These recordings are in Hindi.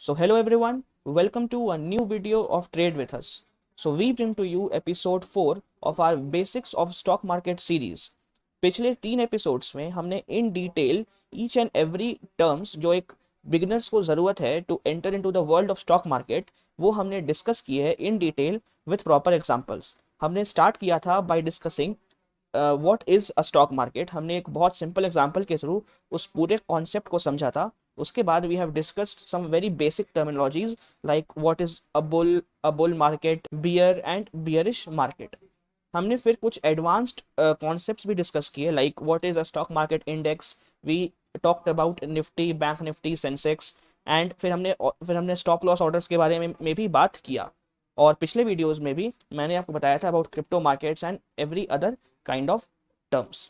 So hello everyone, welcome to a new video of Trade with Us. So we bring to you episode 4 of our Basics of Stock Market series. पिछले 3 एपिसोड्स में हमने in detail each and every terms जो एक बिगिनर्स को ज़रूरत है to enter into the world of stock market वो हमने डिस्कस किए हैं in detail with proper examples. हमने स्टार्ट किया था by discussing what is a stock market. हमने एक बहुत सिंपल एग्जांपल के थ्रू उस पूरे कॉन्सेप्ट को समझा था. उसके बाद we have discussed some very basic terminologies like what is a bull market, bear and bearish market. हमने फिर कुछ एडवांस्ड कॉन्सेप्ट्स भी डिस्कस किए like what is a stock market index. We talked about Nifty, bank Nifty, Sensex and फिर हमने स्टॉप लॉस ऑर्डर्स के बारे में भी बात किया. और पिछले वीडियोस में भी मैंने आपको बताया था about crypto markets and every other kind of terms.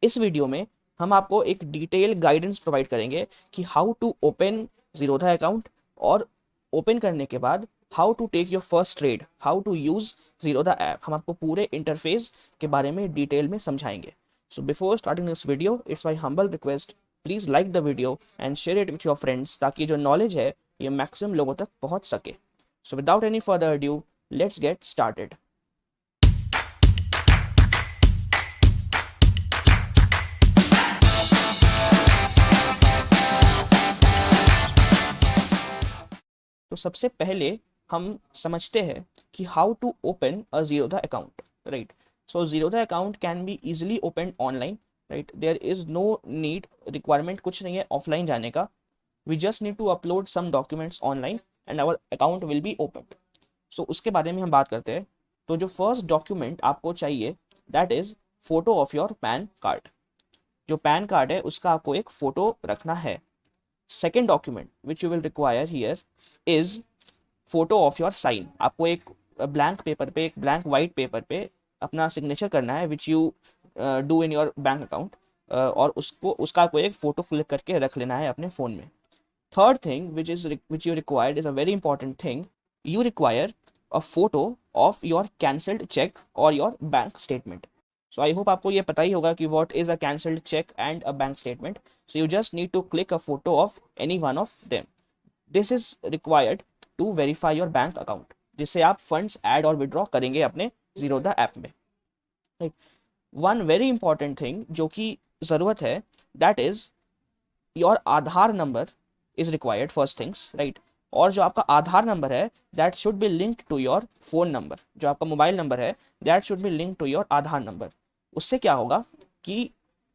इस वीडियो में हम आपको एक डिटेल गाइडेंस प्रोवाइड करेंगे कि how to open Zerodha account और ओपन करने के बाद how to take your first trade, how to use Zerodha app. हम आपको पूरे इंटरफेस के बारे में डिटेल में समझाएंगे. So before starting this video it's my humble request, please like the video and share it with your friends ताकि जो नॉलेज है ये मैक्सिमम लोगों तक पहुंच सके. So without any further adieu let's get started. तो सबसे पहले हम समझते हैं कि how to open a Zerodha account, right. So Zerodha account can be easily open online, right. There is no need, requirement कुछ नहीं है ऑफलाइन जाने का. We just need to upload some documents online and our account will be open. So उसके बारे में हम बात करते हैं. तो जो फर्स्ट डॉक्यूमेंट आपको चाहिए that is photo of your PAN card. जो पैन कार्ड है उसका आपको एक फोटो रखना है. Second document which you will require here is photo of your sign. आपको एक ब्लैंक पेपर पे, एक ब्लैंक वाइट पेपर पे अपना सिग्नेचर करना है which you do in your bank account, और उसका कोई एक फोटो क्लिक करके रख लेना है अपने फ़ोन में. Third thing which you required is a very important thing. You require a photo of your cancelled cheque और your bank statement. So I hope आपको ये पता ही होगा कि what is a cancelled cheque and a bank statement. So you just need to click a photo of any one of them. This is required to verify your bank account, जिससे आप फंड्स ऐड और विड्रॉ करेंगे अपने जीरोधा ऐप में. वन वेरी इंपॉर्टेंट थिंग जो कि ज़रूरत है that is your Aadhaar number is required first things, right. और जो आपका आधार नंबर है that should be linked to your phone number. जो आपका मोबाइल नंबर है that should be linked to your Aadhaar number. उससे क्या होगा कि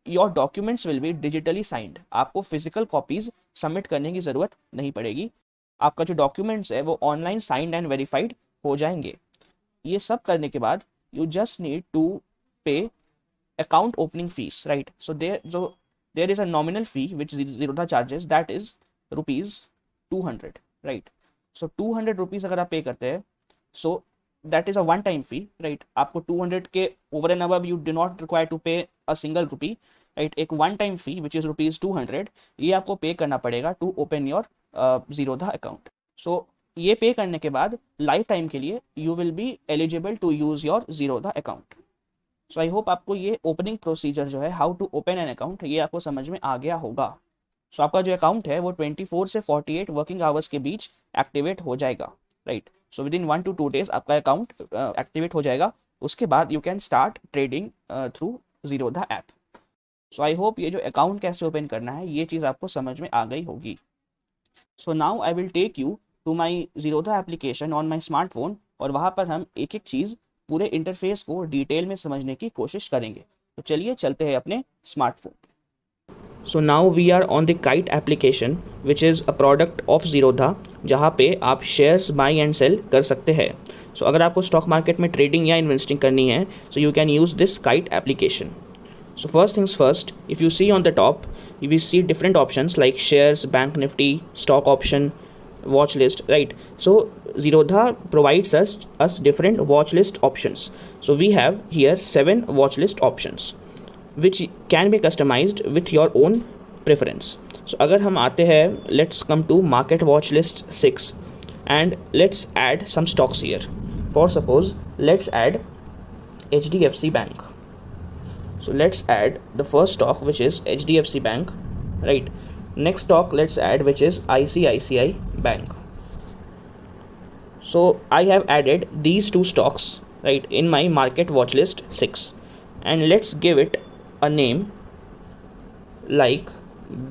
your documents will be digitally signed. आपको फिजिकल कॉपीज सबमिट करने की ज़रूरत नहीं पड़ेगी. आपका जो डॉक्यूमेंट्स है वो ऑनलाइन साइंड एंड वेरीफाइड हो जाएंगे. ये सब करने के बाद you just need to pay account opening fees, right. So there is a nominal fee which Zerodha charges that is ₹200, right. So 200 rupees अगर आप पे करते हैं सो that is a one time fee, right. आपको 200 के over and above you do not require to pay a single rupee, right. एक one time fee which is ₹200 ये आपको पे करना पड़ेगा to open your Zerodha account. so ये पे करने के बाद लाइफ टाइम के लिए you will be eligible to use your Zerodha account. so I hope आपको ये ओपनिंग प्रोसीजर जो है how to open an account ये आपको समझ में आ गया होगा. so आपका जो अकाउंट है वो 24 से 48 वर्किंग आवर्स के बीच एक्टिवेट हो जाएगा, right. So with in 1 to 2 days आपका अकाउंट एक्टिवेट हो जाएगा. उसके बाद you can start trading through Zerodha app. So I hope ये जो अकाउंट कैसे ओपन करना है ये चीज़ आपको समझ में आ गई होगी. So now I will take you to my Zerodha application on my smartphone और वहाँ पर हम एक एक चीज़ पूरे इंटरफेस को डिटेल में समझने की कोशिश करेंगे. तो चलिए चलते हैं अपने smartphone. So now we are on the kite application which is a product of Zerodha, जहाँ पे आप शेयर्स बाई एंड सेल कर सकते हैं. सो अगर आपको स्टॉक मार्केट में ट्रेडिंग या इन्वेस्टिंग करनी है so you can use this kite application. So first things first, if you see on the top you will see different options like shares, bank nifty, stock option, watch list, right. So Zerodha provides us different watch list options. So we have here 7 watch list options which can be customized with your own preference. So अगर हम आते हैं, let's come to market watch list 6 and let's add some stocks here. For suppose let's add HDFC Bank. So let's add the first stock which is HDFC Bank, right. Next stock let's add which is ICICI Bank. So I have added these two stocks, right, in my market watch list 6, and let's give it a name like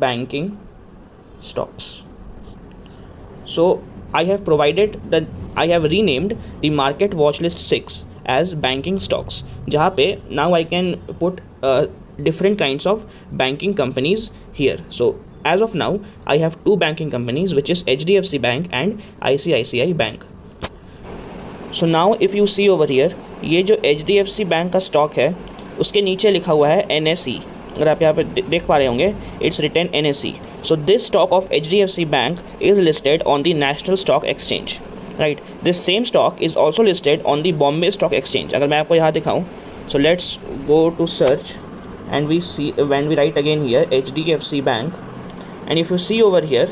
banking stocks. So I have renamed the market watch list 6 as banking stocks, जहाँ पे now I can put different kinds of banking companies here. So as of now I have two banking companies, which is HDFC Bank and ICICI Bank. So now if you see over here, ये जो HDFC Bank का स्टॉक है उसके नीचे लिखा हुआ है NSE. अगर आप यहाँ पे देख पा रहे होंगे, it's written NSE. So this stock of HDFC Bank is listed on the National Stock Exchange, right? This same stock is also listed on the Bombay Stock Exchange. अगर मैं आपको यहाँ दिखाऊँ, so let's go to search and we see, when we write again here HDFC Bank, and if you see over here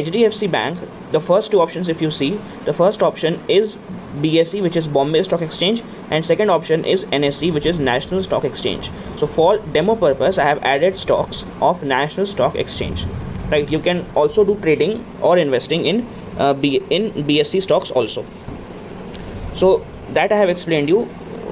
HDFC Bank, the first two options, if you see, the first option is BSE, which is Bombay Stock Exchange, and second option is NSE, which is National Stock Exchange. So for demo purpose I have added stocks of National Stock Exchange, right? You can also do trading or investing in BSE stocks also. So that I have explained you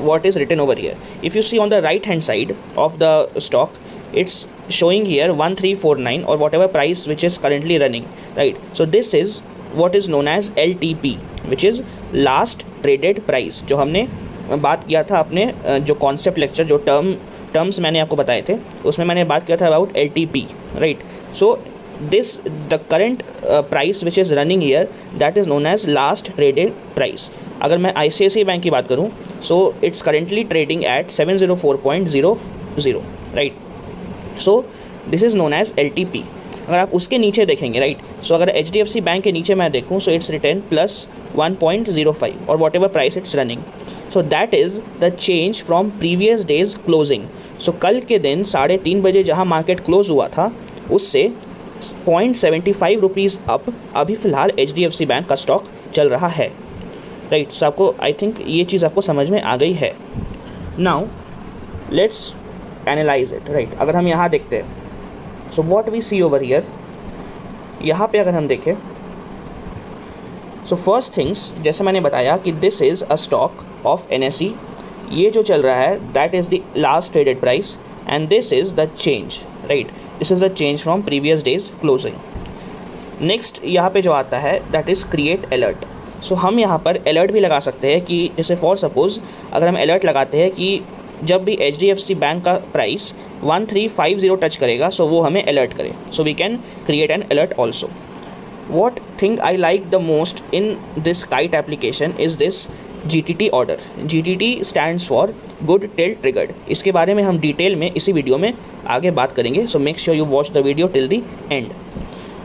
what is written over here. If you see on the right hand side of the stock, it's showing here 1349 or whatever price which is currently running, right? So this is what is known as LTP, which is last traded price. जो हमने बात किया था अपने जो कॉन्सेप्ट लेक्चर, जो टर्म्स मैंने आपको बताए थे, उसमें मैंने बात किया था about LTP, right? So this the current price which is running here, that is known as last traded price. अगर मैं ICICI बैंक की बात करूँ, so it's currently trading at 704.00, right? So this is known as LTP. अगर आप उसके नीचे देखेंगे, राइट, सो अगर HDFC बैंक के नीचे मैं देखूँ, सो इट्स रिटर्न +1.05 और whatever price it's running. So that is the change from previous day's closing. सो कल के दिन 3:30 बजे जहाँ मार्केट क्लोज हुआ था, उससे 0.75 रुपीज़ अप अभी फ़िलहाल HDFC बैंक का स्टॉक चल रहा है, राइट? सो आपको, आई थिंक ये चीज़ आपको समझ में आ गई है. Now let's analyse it, right? अगर हम यहाँ देखते हैं, so what we see over here, यहाँ पे अगर हम देखें, सो फर्स्ट थिंग्स, जैसे मैंने बताया कि this is a stock of NSE. ये जो चल रहा है that is the last traded price, and this is the change, right? This is the change from previous day's closing. Next यहाँ पे जो आता है दैट इज़ क्रिएट अलर्ट. सो हम यहाँ पर अलर्ट भी लगा सकते हैं कि जैसे फॉर सपोज़ अगर हम अलर्ट लगाते हैं कि जब भी HDFC बैंक का प्राइस 1350 टच करेगा, सो वो हमें अलर्ट करे. So we can create an alert also. What thing I like the most in this kite application is this GTT order. GTT stands for good till triggered. इसके बारे में हम डिटेल में इसी वीडियो में आगे बात करेंगे. So make sure you watch the video till the end.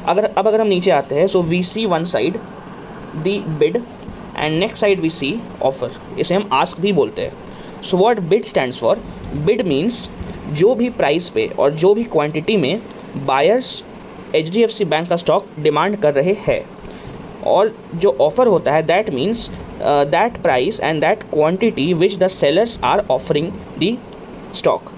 अगर हम नीचे आते हैं, so we see one side the bid and next side we see offer. इसे हम आस्क भी बोलते हैं. So what bid stands for, bid means जो भी प्राइस पे और जो भी क्वांटिटी में बायर्स HDFC बैंक का स्टॉक डिमांड कर रहे हैं, और जो ऑफ़र होता है that means that price and that quantity which the sellers are offering the stock.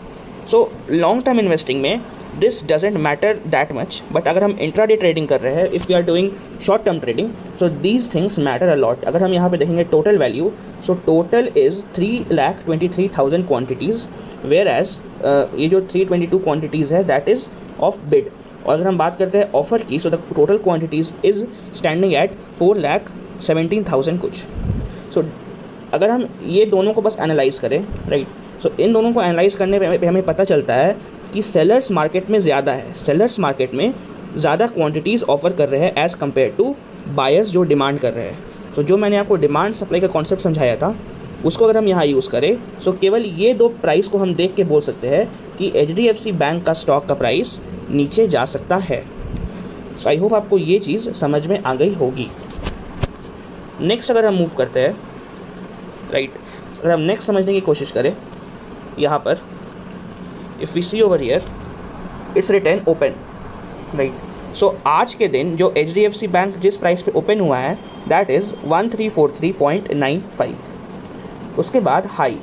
So long term investing में this doesn't matter that much, but अगर हम इंट्राडे ट्रेडिंग कर रहे हैं, if you are doing short term trading, so these things matter a lot. अगर हम यहाँ पे देखेंगे total value, so total is 3,23,000 quantities, whereas ये जो 322 क्वान्टिटीज़ है दैट इज़ ऑफ बिड. और अगर हम बात करते हैं ऑफ़र की, so the total quantities is standing at 4,17,000 कुछ. सो अगर हम ये दोनों को बस एनालाइज़ करें, राइट, सो इन दोनों को एनालाइज़ करने पे हमें पता चलता है कि सेलर्स मार्केट में ज़्यादा है. सेलर्स मार्केट में ज़्यादा क्वांटिटीज़ ऑफ़र कर रहे हैं एज़ कम्पेयर टू बायर्स जो डिमांड कर रहे हैं. सो जो मैंने आपको डिमांड सप्लाई का कॉन्सेप्ट समझाया था, उसको अगर हम यहाँ यूज़ करें, सो केवल ये दो प्राइस को हम देख के बोल सकते हैं कि HDFC बैंक का स्टॉक का प्राइस नीचे जा सकता है. सो आई होप आपको ये चीज़ समझ में आ गई होगी. नेक्स्ट अगर हम मूव करते हैं, राइट, अगर हम नेक्स्ट समझने की कोशिश करें, यहाँ पर if we see over here it's written open, right. So आज के दिन जो HDFC बैंक जिस प्राइस पे ओपन हुआ है दैट इज़ 1343.95. उसके बाद हाई,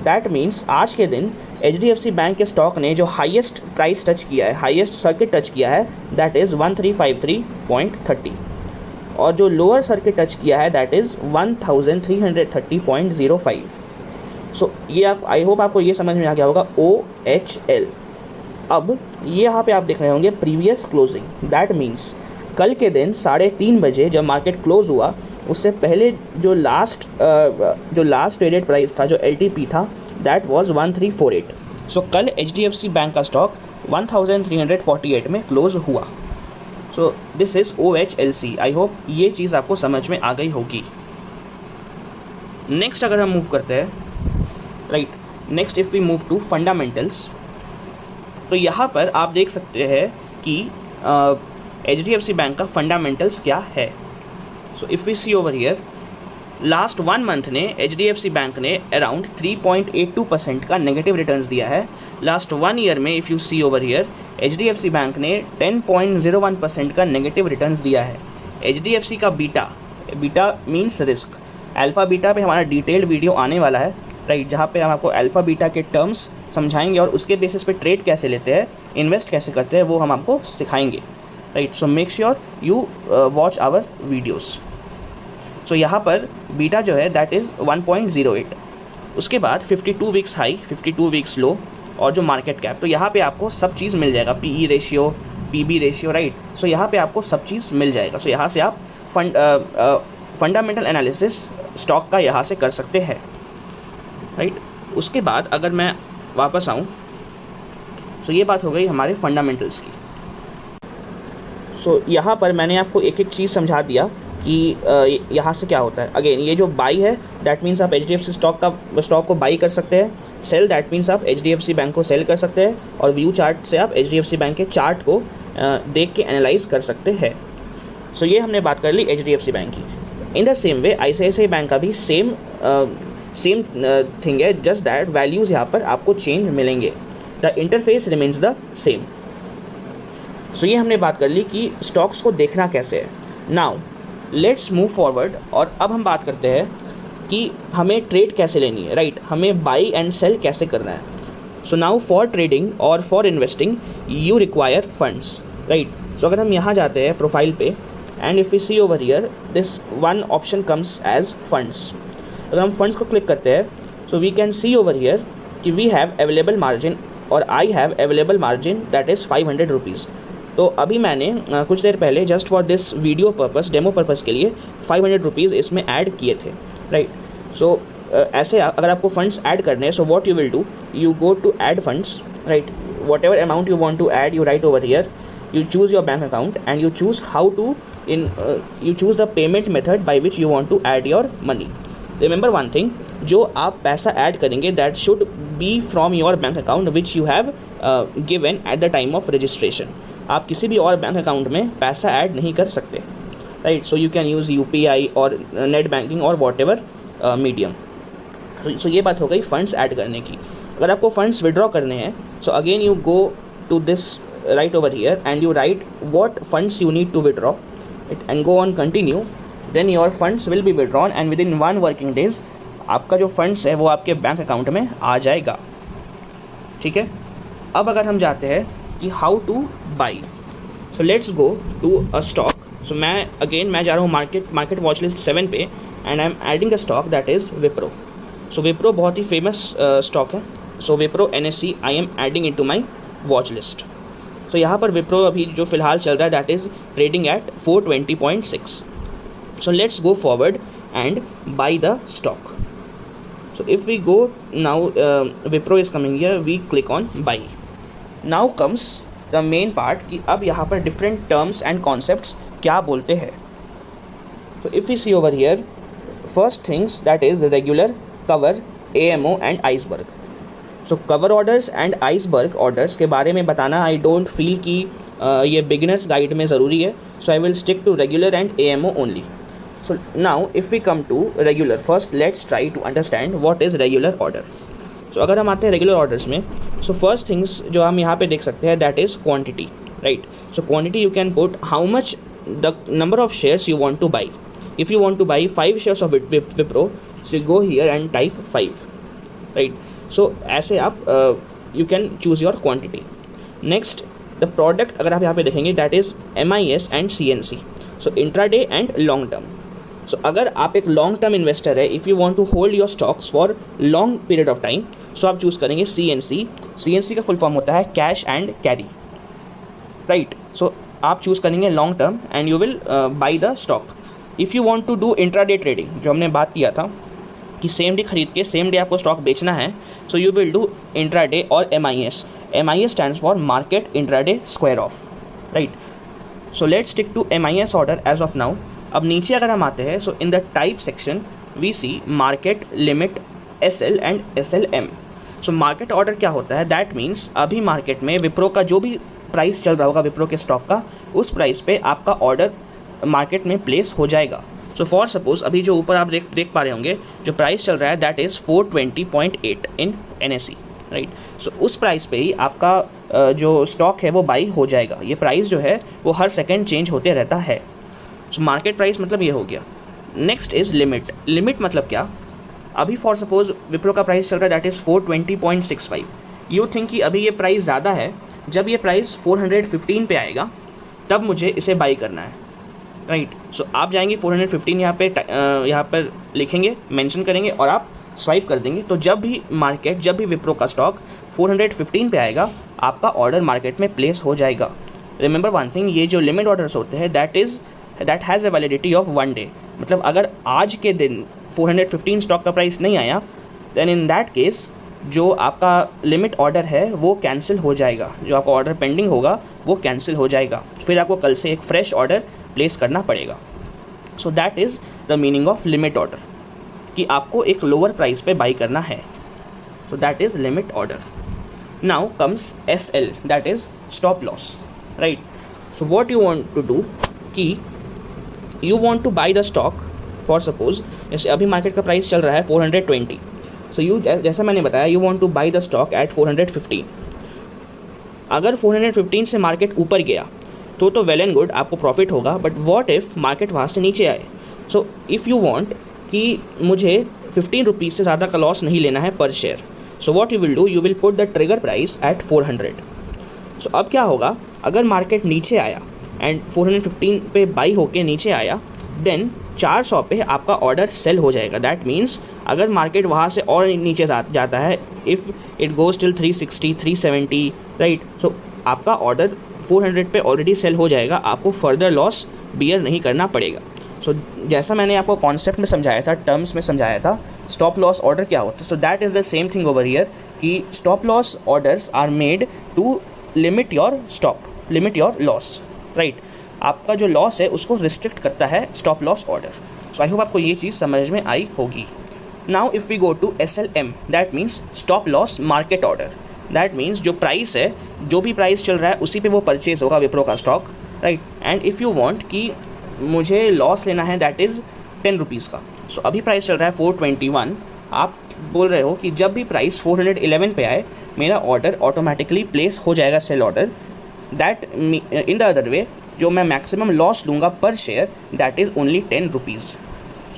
दैट मीन्स आज के दिन HDFC बैंक के स्टॉक ने जो हाईएस्ट प्राइस टच किया है, हाईएस्ट सर्किट टच किया है, दैट इज़ 1353.30. और जो लोअर सर्किट टच किया है दैट इज़ 1330.05. सो ये आप, आई होप आपको ये समझ में आ गया होगा OHL. अब ये यहाँ पे आप देख रहे होंगे प्रीवियस क्लोजिंग, दैट मीन्स कल के दिन 3:30 बजे जब मार्केट क्लोज हुआ उससे पहले जो लास्ट ट्रेडेड प्राइस था, जो LTP था, दैट वाज 1348. सो कल HDFC बैंक का स्टॉक 1348 में क्लोज हुआ. So this is OHLC. I hope ये चीज़ आपको समझ में आ गई होगी. नेक्स्ट अगर हम मूव करते हैं, right, next if we move to fundamentals, तो यहाँ पर आप देख सकते हैं कि HDFC बैंक का फंडामेंटल्स क्या है. So if we see over here, last 1 month ने HDFC बैंक ने अराउंड 3.82% का नेगेटिव रिटर्न्स दिया है. लास्ट 1 ईयर में if you see over here, HDFC bank ने 10.01% का नेगेटिव रिटर्न्स दिया है. HDFC का beta means risk, alpha beta पे हमारा डिटेल्ड वीडियो आने वाला है, राइट, जहाँ पे हम आपको अल्फ़ा बीटा के टर्म्स समझाएंगे और उसके बेसिस पे ट्रेड कैसे लेते हैं, इन्वेस्ट कैसे करते हैं, वो हम आपको सिखाएंगे, right. So make sure you watch our videos. So यहाँ पर बीटा जो है दैट इज़ 1.08. उसके बाद 52 वीक्स हाई, 52 वीक्स लो और जो मार्केट कैप, तो यहाँ पे आपको सब चीज़ मिल जाएगा, PE ratio, PB ratio, right. So यहाँ पे आपको सब चीज़ मिल जाएगा. सो यहाँ से आप फंडामेंटल एनालिसिस स्टॉक का यहाँ से कर सकते हैं, राइट. उसके बाद अगर मैं वापस आऊँ, सो ये बात हो गई हमारे फंडामेंटल्स की. सो यहाँ पर मैंने आपको एक एक चीज़ समझा दिया कि यहाँ से क्या होता है. अगेन ये जो बाई है दैट मीन्स आप HDFC स्टॉक को बाई कर सकते हैं. सेल दैट मीन्स आप HDFC बैंक को सेल कर सकते हैं. और व्यू चार्ट से आप HDFC बैंक के चार्ट को देख के एनालाइज कर सकते हैं. सो ये हमने बात कर ली HDFC बैंक की. In the same way ICICI bank का भी सेम थिंग है, जस्ट दैट वैल्यूज़ यहाँ पर आपको चेंज मिलेंगे. The interface remains the same. So ये हमने बात कर ली कि स्टॉक्स को देखना कैसे है. नाउ लेट्स मूव फॉरवर्ड, और अब हम बात करते हैं कि हमें ट्रेड कैसे लेनी है, राइट. हमें बाई एंड सेल कैसे करना है. सो नाउ फॉर ट्रेडिंग और for investing you require funds, right. So अगर हम यहाँ जाते हैं प्रोफाइल पे and if you see over here this one option comes as funds. अगर हम फंड्स को क्लिक करते हैं so we can see over here कि वी हैव अवेलेबल मार्जिन और I have available margin that is 500 rupees. तो अभी मैंने कुछ देर पहले just for this video purpose, demo purpose के लिए 500 रुपीज़ इसमें ऐड किए थे, राइट. सो ऐसे अगर आपको फंड्स ऐड करने हैं, so what you will do, you go to add funds, right. Whatever amount you want to add, you write over here, you choose your bank account and you choose how to you choose the payment method by which you want to add your money. Remember one thing, जो आप पैसा ऐड करेंगे that should be from your bank account which you have given at the time of registration. आप किसी भी और बैंक अकाउंट में पैसा ऐड नहीं कर सकते, right. So you can use UPI और नेट बैंकिंग और वॉट एवर मीडियम. सो ये बात हो गई फंड्स ऐड करने की. अगर आपको फंड्स विड्रॉ करने हैं, so again you go to this right over here and you write what funds you need to withdraw it and go on continue, then your funds will be withdrawn and within 1 working days आपका जो फंड्स है वो आपके बैंक अकाउंट में आ जाएगा, ठीक है. अब अगर हम जाते हैं कि how to buy, so let's go to a stock. So मैं जा रहा हूँ मार्केट वॉच लिस्ट 7 पे and I am adding a stock that is Wipro. So Wipro बहुत ही फेमस स्टॉक है. So Wipro NSE I am adding into my watch list. तो यहाँ पर विप्रो अभी जो फिलहाल चल रहा है that is trading at 420.6. So let's go forward and buy the stock. So if we go now, Wipro is coming here, we click on buy. Now comes the main part कि अब यहाँ पर डिफरेंट टर्म्स एंड कॉन्सेप्ट्स क्या बोलते हैं. तो if we see over here, first things that is regular, cover, AMO and iceberg. So cover orders and iceberg orders के बारे में बताना आई डोंट फील कि ये बिगिनर्स गाइड में ज़रूरी है. So I will stick to regular and AMO only. So now if we come to regular, first let's try to understand what is regular order. So अगर हम आते हैं रेगुलर ऑर्डर्स में, सो फर्स्ट थिंग्स जो हम यहाँ पे देख सकते हैं that is quantity, right. So quantity you can put how much the number of shares you want to buy. If you want to buy 5 shares of Wipro, so go here and type 5, right. So ऐसे आप you can choose your quantity. Next the product अगर आप यहाँ पे देखेंगे that is MIS and CNC, सो intraday and long term. So अगर आप एक लॉन्ग टर्म इन्वेस्टर है, if you want to hold your stocks for long period of time, so आप चूज़ करेंगे CNC। CNC का फुल फॉर्म होता है cash and carry, right. So आप चूज़ करेंगे long term and you will buy the stock. If you want to do intraday trading, जो हमने बात किया था कि सेम डे खरीद के सेम डे आपको स्टॉक बेचना है, so you will do intraday और MIS। MIS stands for market intraday square off, right. So let's stick to MIS order as of now. अब नीचे अगर हम आते हैं, सो in the type section we see market, limit, SL and SLM। So market order क्या होता है, दैट मीन्स अभी मार्केट में विप्रो का जो भी प्राइस चल रहा होगा विप्रो के स्टॉक का, उस प्राइस पे आपका ऑर्डर मार्केट में प्लेस हो जाएगा। सो फॉर सपोज अभी जो ऊपर आप देख पा रहे होंगे जो प्राइस चल रहा है that is 420.8 in NSE, right. So उस प्राइस पे ही आपका जो स्टॉक है वो बाई हो जाएगा। ये प्राइस जो है वो हर सेकेंड चेंज होते रहता है। सो मार्केट प्राइस मतलब ये हो गया। Next is limit. लिमिट मतलब क्या, अभी फॉर सपोज विप्रो का प्राइस चल रहा है दैट इज़ 420.65। यू थिंक कि अभी ये प्राइस ज़्यादा है, जब ये प्राइस 415 पे आएगा तब मुझे इसे बाई करना है, राइट। सो आप जाएंगे 415 यहाँ पर लिखेंगे, मेंशन करेंगे और आप स्वाइप कर देंगे। तो जब भी विप्रो का स्टॉक 415 पे आएगा आपका ऑर्डर मार्केट में प्लेस हो जाएगा। रिमेंबर वन थिंग, ये जो लिमिट ऑर्डर्स होते हैं that has a validity of 1 day. मतलब अगर आज के दिन 415 स्टॉक का प्राइस नहीं आया, देन इन दैट केस जो आपका लिमिट ऑर्डर है वो कैंसिल हो जाएगा, जो आपका ऑर्डर पेंडिंग होगा वो कैंसिल हो जाएगा, फिर आपको कल से एक फ्रेश ऑर्डर प्लेस करना पड़ेगा। So that is the meaning of limit order, कि आपको एक लोअर प्राइस पे बाई करना है। So that is limit order. Now comes SL, that is stop loss, right. So what you want to do कि you want to buy the stock, for suppose जैसे अभी मार्केट का प्राइस चल रहा है 420। सो जैसा मैंने बताया you want to buy the stock at 415। अगर 415 से मार्केट ऊपर गया तो वेल एंड गुड, आपको प्रॉफिट होगा। बट व्हाट इफ़ मार्केट वहाँ से नीचे आए, सो इफ़ यू वांट कि मुझे 15 रुपीज़ से ज़्यादा का लॉस नहीं लेना है पर share, so what you will do, you will put the trigger price at 400। सो अब क्या होगा, अगर मार्केट नीचे आया एंड 415 पे बाई होके नीचे आया, देन 400 पे आपका ऑर्डर सेल हो जाएगा। दैट मीन्स अगर मार्केट वहाँ से और नीचे जाता है, if it goes till 360, 370, right, so आपका ऑर्डर 400 पे ऑलरेडी सेल हो जाएगा, आपको फर्दर लॉस बियर नहीं करना पड़ेगा। सो जैसा मैंने आपको कॉन्सेप्ट में समझाया था, टर्म्स में समझाया था, स्टॉप लॉस ऑर्डर क्या होता है, so that is the same thing over here कि stop loss orders are made to limit your loss, right. आपका जो लॉस है उसको रिस्ट्रिक्ट करता है stop loss order. So I hope आपको ये चीज़ समझ में आई होगी। Now if we go to SLM, that means stop loss market order. That means जो प्राइस है, जो भी प्राइस चल रहा है उसी पे वो परचेज होगा विप्रो का stock, right. And if you want कि मुझे लॉस लेना है दैट इज़ 10 रुपीज़ का, सो अभी प्राइस चल रहा है 421, आप बोल रहे हो कि जब भी प्राइस 411 पे आए मेरा ऑर्डर ऑटोमेटिकली प्लेस हो जाएगा sell order. That in the other way जो मैं मैक्सिमम लॉस लूँगा पर share that is only 10 rupees.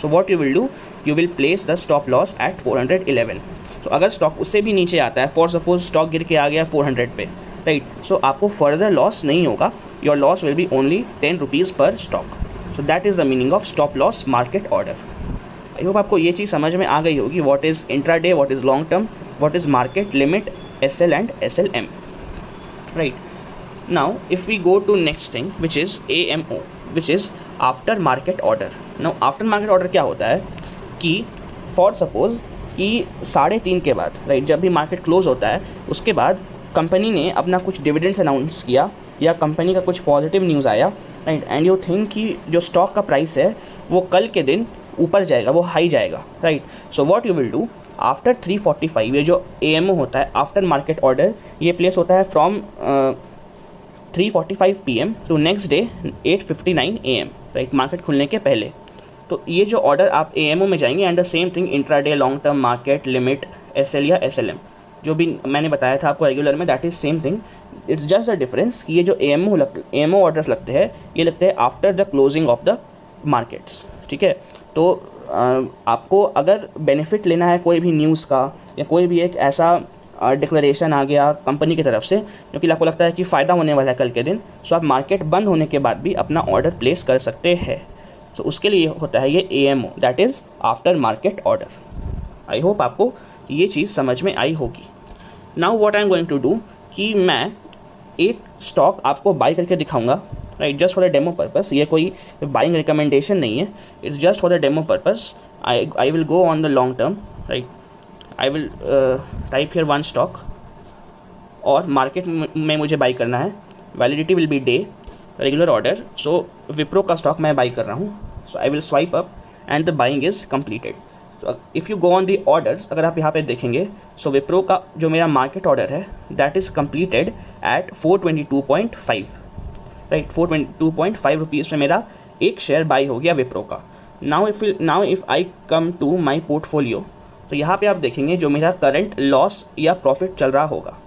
So what you will do, you will place the stop loss at 411। सो अगर स्टॉक उससे भी नीचे आता है, फॉर सपोज स्टॉक गिर के आ गया 400 पे, राइट, सो आपको फर्दर लॉस नहीं होगा, your loss will be only 10 rupees per stock. So that is the meaning of stop loss market order. I hope आपको ये चीज़ समझ में आ गई होगी, what is intraday, what is long term, what is market, limit, SL and SLM, right. Now if we go to next thing which is AMO, which is after market order. Now after market order क्या होता है कि for suppose कि 3:30 के बाद, राइट, जब भी मार्केट क्लोज होता है उसके बाद कंपनी ने अपना कुछ डिविडेंड्स अनाउंस किया या कंपनी का कुछ पॉजिटिव न्यूज़ आया, राइट, एंड यू थिंक कि जो स्टॉक का प्राइस है वो कल के दिन ऊपर जाएगा, वो हाई जाएगा, right. So what you will do, after 3:45 ये जो AMO होता है आफ्टर मार्केट ऑर्डर, ये प्लेस होता है from 3:45 PM to next day 8:59 AM, right, market खुलने के पहले। तो ये जो ऑर्डर आप AMO में जाएंगे and the same thing intraday, long term, market, limit, SL या SLM, जो भी मैंने बताया था आपको रेगुलर में, that is same thing. It's just a difference कि ये जो AMO ऑर्डर्स लगते हैं ये लगते हैं after the closing of the markets, ठीक है। तो आपको अगर बेनिफिट लेना है कोई भी न्यूज़ का या कोई भी एक ऐसा डिक्लेरेशन आ गया कंपनी की तरफ से, क्योंकि आपको लगता है कि फ़ायदा होने वाला है कल के दिन, सो आप मार्केट बंद होने के बाद भी अपना ऑर्डर प्लेस कर सकते हैं। तो उसके लिए होता है ये AMO, that is after market order. I hope आपको ये चीज़ समझ में आई होगी। Now what I am going to do कि मैं एक स्टॉक आपको बाई करके दिखाऊंगा, right, just for the demo purpose. ये कोई बाइंग रिकमेंडेशन नहीं है, it's just for the demo purpose. I will go on the long term, right, I will type here one stock और मार्केट में मुझे बाई करना है। Validity will be day, regular order. So Wipro का स्टॉक मैं बाई कर रहा हूँ, so I will swipe up and the buying is completed. So if you go on the orders, अगर आप यहाँ पे देखेंगे, सो विप्रो का जो मेरा मार्केट ऑर्डर है that is completed at 422.5, right, 422.5 rupees में मेरा एक शेयर बाई हो गया विप्रो का। Now if I come to my portfolio, तो यहाँ पे आप देखेंगे जो मेरा करंट लॉस या प्रॉफिट चल रहा होगा,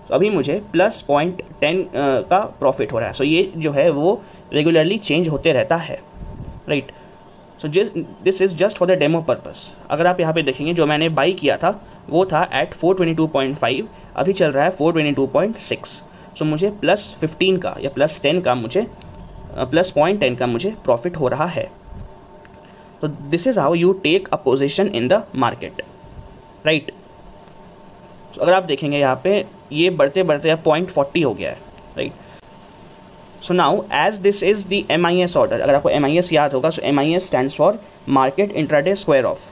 तो अभी मुझे प्लस 0.10 का प्रॉफिट हो रहा है। सो ये जो है वो रेगुलरली चेंज होते रहता है, right. So this is just for the demo purpose. अगर आप यहाँ पे देखेंगे जो मैंने बाई किया था वो था एट 422.5, अभी चल रहा है 422.6। सो मुझे प्लस 15 का या प्लस 10 का मुझे प्लस 0.10 का मुझे प्रॉफिट हो रहा है। तो this is how you take a position in the market, right. तो अगर आप देखेंगे यहाँ पे ये बढ़ते बढ़ते अब 0.40 हो गया है, right. So now as this is the MIS order, अगर आपको MIS याद होगा, so MIS stands for market intraday square off.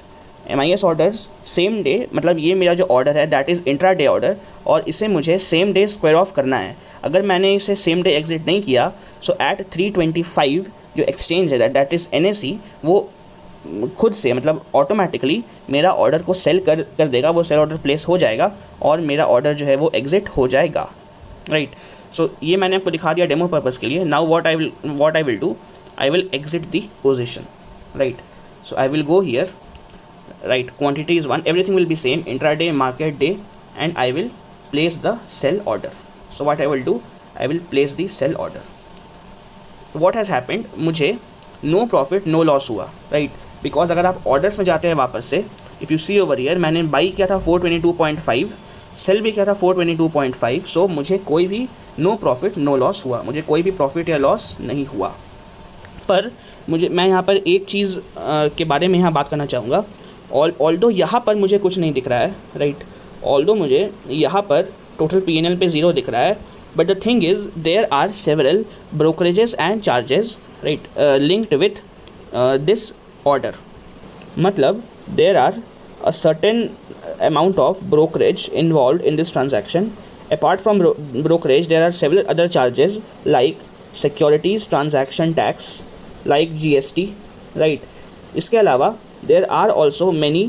MIS orders same day, मतलब ये मेरा जो ऑर्डर है दैट इज़ इंट्राडे ऑर्डर, और इसे मुझे सेम डे स्क्वायर ऑफ करना है। अगर मैंने इसे सेम डे एग्जिट नहीं किया, सो एट 325 जो एक्सचेंज है दैट इज़ NSE, वो खुद से मतलब ऑटोमेटिकली मेरा ऑर्डर को सेल कर देगा, वो सेल ऑर्डर प्लेस हो जाएगा और मेरा ऑर्डर जो है वो एग्जिट हो जाएगा, राइट। सो ये मैंने आपको दिखा दिया डेमो पर्पस के लिए। Now what I will do, I will exit the position, right. So I will go here, right, quantity is 1, everything will be same, intraday, market day, and I will place the sell order. So what I will do, I will place the sell order. What has happened, मुझे नो प्रॉफिट नो लॉस हुआ, राइट, बिकॉज अगर आप ऑर्डर्स में जाते हैं वापस से, if you see over year, मैंने बाई किया था 422.5, सेल भी किया था 422.5, सो मुझे कोई भी नो प्रॉफिट नो लॉस हुआ, मुझे कोई भी प्रॉफिट या लॉस नहीं हुआ। पर मैं यहाँ पर एक चीज़ के बारे में यहाँ बात करना चाहूँगा। ऑल्दो यहाँ पर मुझे कुछ नहीं दिख रहा है, राइट, ऑल्दो मुझे यहाँ पर टोटल P&L पे 0 दिख रहा है, but the thing is there are several brokerages and charges, right, linked with this order. मतलब there are a certain amount of brokerage involved in this transaction. Apart from brokerage, there are several other charges like securities transaction tax, like GST, right? इसके अलावा there are also many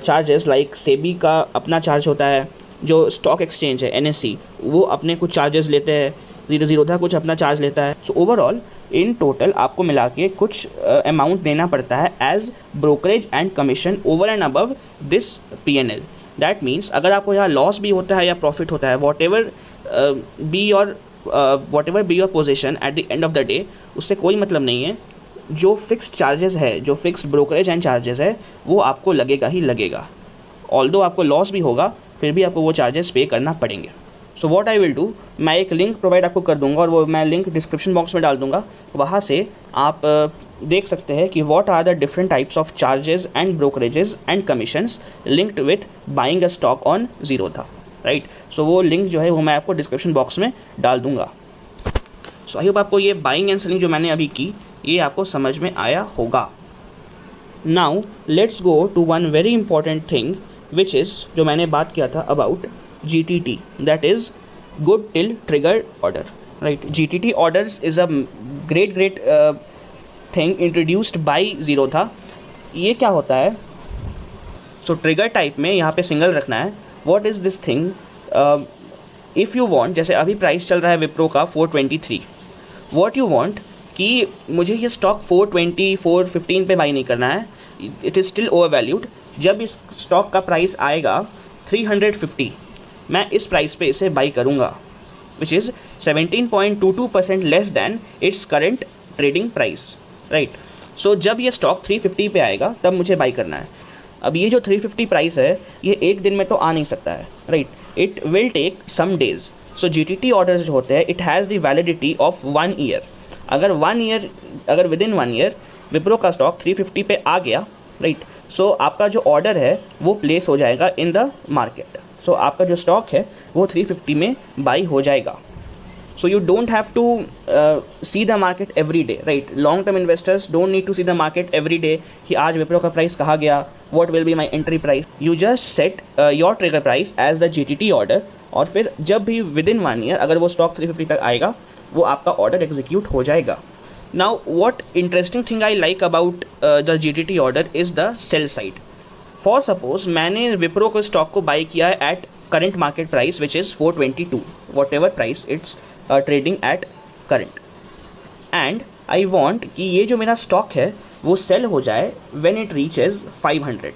charges like SEBI का अपना चार्ज होता है, जो स्टॉक एक्सचेंज है NSE वो अपने कुछ चार्जेस लेते हैं, ज़ीरोधा कुछ अपना चार्ज लेता है। सो ओवरऑल इन टोटल आपको मिला के कुछ अमाउंट देना पड़ता है as brokerage and commission over and above this P&L। That means अगर आपको यहाँ लॉस भी होता है या प्रॉफिट होता है, what ever be your position at the end of the day, उससे कोई मतलब नहीं है। जो फिक्स्ड चार्जेस है, जो फिक्स्ड ब्रोकरेज एंड चार्जेस है, वो आपको लगेगा ही लगेगा। ऑल्दो आपको लॉस भी होगा, फिर भी आपको वो चार्जेस पे करना पड़ेंगे। सो व्हाट आई विल डू, मैं एक लिंक प्रोवाइड आपको कर दूंगा और वो मैं लिंक डिस्क्रिप्शन बॉक्स में डाल दूंगा, वहाँ से आप देख सकते हैं कि what are the different types of charges and brokerages and commissions linked with buying a stock on Zerodha, right. So वो लिंक जो है वो मैं आपको डिस्क्रिप्शन बॉक्स में डाल दूंगा। सो आई होप आपको ये बाइंग एंड सेलिंग जो मैंने अभी की ये आपको समझ में आया होगा। Now let's go to one very important thing which is, जो मैंने बात किया था about GTT, that is good till trigger order, right? GTT orders is a great thing introduced by Zerodha। ये क्या होता है, सो ट्रिगर टाइप में यहाँ पे सिंगल रखना है। What is this thing, if you want, जैसे अभी प्राइस चल रहा है विप्रो का 423, व्हाट यू वांट कि मुझे ये स्टॉक 420 415 पे बाई नहीं करना है, it is still over valued. जब इस स्टॉक का प्राइस आएगा 350, मैं इस प्राइस पे इसे बाई करूँगा, which is 17.22% less than its current trading price, right. So जब ये स्टॉक 350 पे आएगा तब मुझे बाई करना है। अब ये जो 350 प्राइस है ये एक दिन में तो आ नहीं सकता है, right. It will take some days. So GTT orders जो होते हैं it has the validity of 1 year. अगर विद इन 1 ईयर विप्रो का स्टॉक 350 पे आ गया, राइट, सो आपका जो ऑर्डर है वो प्लेस हो जाएगा इन द मार्केट. सो आपका जो स्टॉक है वो 350 में बाई हो जाएगा. So you don't have to see the market every day, right? Long term investors don't need to see the market every day कि आज विप्रो का प्राइस कहाँ गया, what will be my entry price. You just set your trigger price as the GTT order और फिर जब भी within 1 year अगर वो स्टॉक 350 तक आएगा वो आपका ऑर्डर एग्जीक्यूट हो जाएगा. Now what interesting thing I like about the GTT order is the sell side. For suppose मैंने विप्रो के स्टॉक को बाई किया है at current market price which is 422, whatever price it's trading at current, and I want कि ये जो मेरा स्टॉक है वो सेल हो जाए when it reaches 500,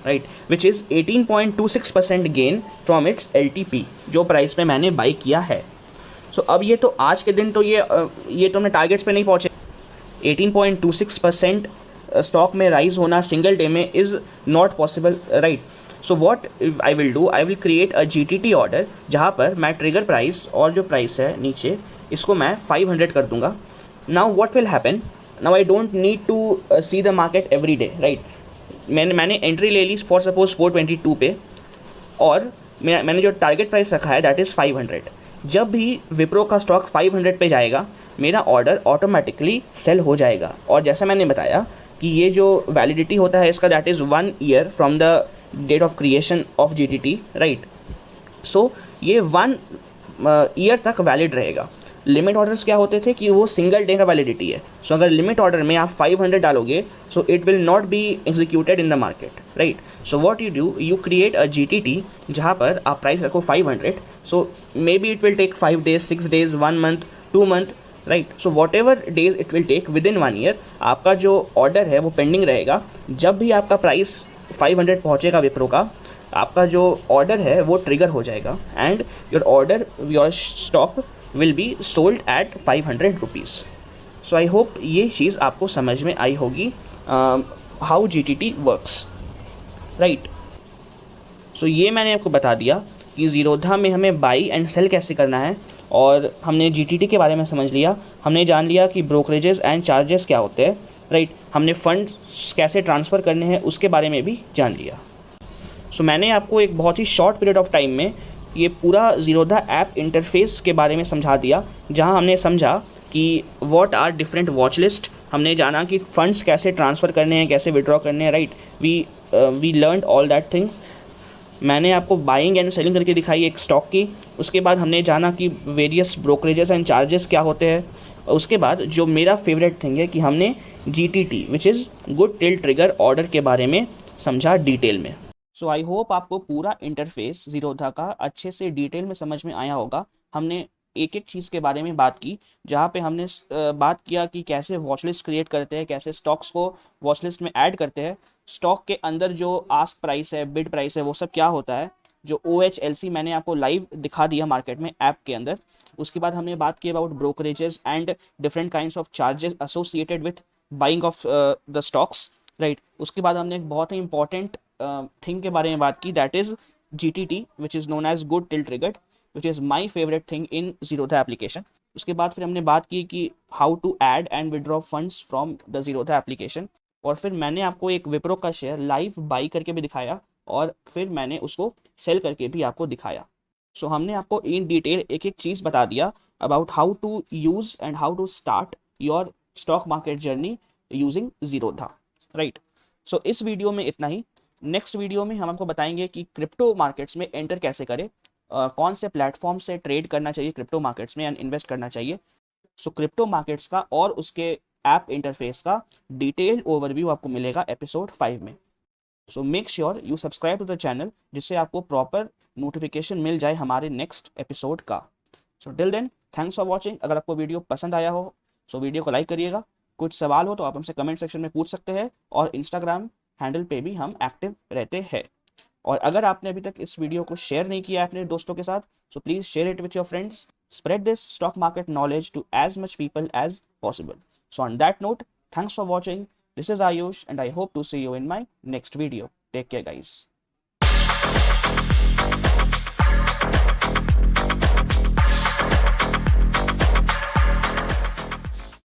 right, which is 18.26% gain from its LTP जो प्राइस पे मैंने बाई किया है. सो अब ये तो आज के दिन तो ये तो हमने टारगेट्स पे नहीं पहुँचे. 18.26% स्टॉक में राइज होना सिंगल डे में is not possible, right. So what I will do, I will create a GTT order जहाँ पर मैं ट्रिगर प्राइस और जो प्राइस है नीचे इसको मैं 500 कर दूंगा. Now what will happen, now I don't need to see the market every day, right. मैंने एंट्री ले ली फॉर सपोज 422 पे और मैंने जो टारगेट प्राइस रखा है दैट इज़ 500. जब भी विप्रो का स्टॉक 500 पे जाएगा मेरा ऑर्डर ऑटोमेटिकली सेल हो जाएगा. और जैसा मैंने बताया कि ये जो वैलिडिटी होता है इसका that is 1 year from the date of creation of GTT, right. So ये 1 ईयर तक वैलिड रहेगा. लिमिट ऑर्डर्स क्या होते थे कि वो सिंगल डे का वैलिडिटी है. सो अगर लिमिट ऑर्डर में आप 500 डालोगे so it will not be executed in the market, right. So what you do, you create a GTT जहाँ पर आप प्राइस रखो 500. So may be it will take 5 days, 6 days, 1 month, 2 month, right. So whatever days it will take within 1 year आपका जो ऑर्डर है वो पेंडिंग रहेगा. जब भी आपका प्राइस 500 पहुँचेगा विप्रो का, आपका जो ऑर्डर है वो ट्रिगर हो जाएगा and your stock will be sold at 500 rupees. So I hope ये चीज़ आपको समझ में आई होगी how GTT works, right. So ये मैंने आपको बता दिया कि ज़ीरोधा में हमें बाई एंड सेल कैसे करना है और हमने GTT के बारे में समझ लिया. हमने जान लिया कि ब्रोकरेजेस एंड चार्जेस क्या होते हैं, राइट. हमने फंड्स कैसे ट्रांसफ़र करने हैं उसके बारे में भी जान लिया. सो मैंने आपको एक बहुत ही शॉर्ट पीरियड ऑफ टाइम में ये पूरा ज़ीरोधा ऐप इंटरफेस के बारे में समझा दिया, जहां हमने समझा कि what are different watch list. हमने जाना कि फ़ंड्स कैसे ट्रांसफ़र करने हैं, कैसे विड्रॉ करने हैं, right. We learned all that things. मैंने आपको बाइंग एंड सेलिंग करके दिखाई एक स्टॉक की. उसके बाद हमने जाना कि वेरियस ब्रोकरेजेस एंड चार्जेस क्या होते हैं. और उसके बाद जो मेरा फेवरेट थिंग है कि हमने GTT which is good till trigger order के बारे में समझा डिटेल में. सो आई होप आपको पूरा इंटरफेस ज़ीरोधा का अच्छे से डिटेल में समझ में आया होगा. हमने एक एक चीज़ के बारे में बात की, जहाँ पे हमने बात किया कि कैसे वॉच लिस्ट क्रिएट करते हैं, कैसे स्टॉक्स को वॉच लिस्ट में ऐड करते हैं, स्टॉक के अंदर जो आस्क प्राइस है, बिड प्राइस है, वो सब क्या होता है. जो OHLC मैंने आपको लाइव दिखा दिया मार्केट में ऐप के अंदर. उसके बाद हमने बात की about brokerages and different kinds of charges associated with buying of the stocks, right. उसके बाद हमने एक बहुत ही इंपॉर्टेंट थिंग के बारे में बात की that is GTT which is known as good till triggered which is my favourite thing in Zerodha application. उसके बाद फिर हमने बात की कि how to add and withdraw funds from the Zerodha application. और फिर मैंने आपको एक विप्रो का शेयर लाइव बाई करके भी दिखाया और फिर मैंने उसको सेल करके भी आपको दिखाया. सो हमने आपको इन डिटेल एक एक चीज़ बता दिया about how to use and how to start your stock market journey using Zerodha, right. So इस वीडियो में इतना ही. नेक्स्ट वीडियो में हम आपको बताएंगे कि क्रिप्टो मार्केट्स में एंटर कैसे करें, कौन से प्लेटफॉर्म से ट्रेड करना चाहिए क्रिप्टो मार्केट्स में एंड इन्वेस्ट करना चाहिए. सो क्रिप्टो मार्केट्स का और उसके ऐप इंटरफेस का डिटेल्ड ओवरव्यू आपको मिलेगा एपिसोड 5 में. So make sure you subscribe to the channel जिससे आपको प्रॉपर नोटिफिकेशन मिल जाए हमारे नेक्स्ट एपिसोड का. So till then thanks for watching. अगर आपको वीडियो पसंद आया हो सो वीडियो को लाइक करिएगा. कुछ सवाल हो तो आप हमसे कमेंट सेक्शन में पूछ सकते हैं और इंस्टाग्राम हैंडल पे भी हम एक्टिव रहते हैं. और अगर आपने अभी तक इस वीडियो को शेयर नहीं किया है अपने दोस्तों के साथ so please share it with your friends. Spread this stock market knowledge to as much people as possible. So on that note, thanks for watching. This is Ayush and I hope to see you in my next video. Take care guys.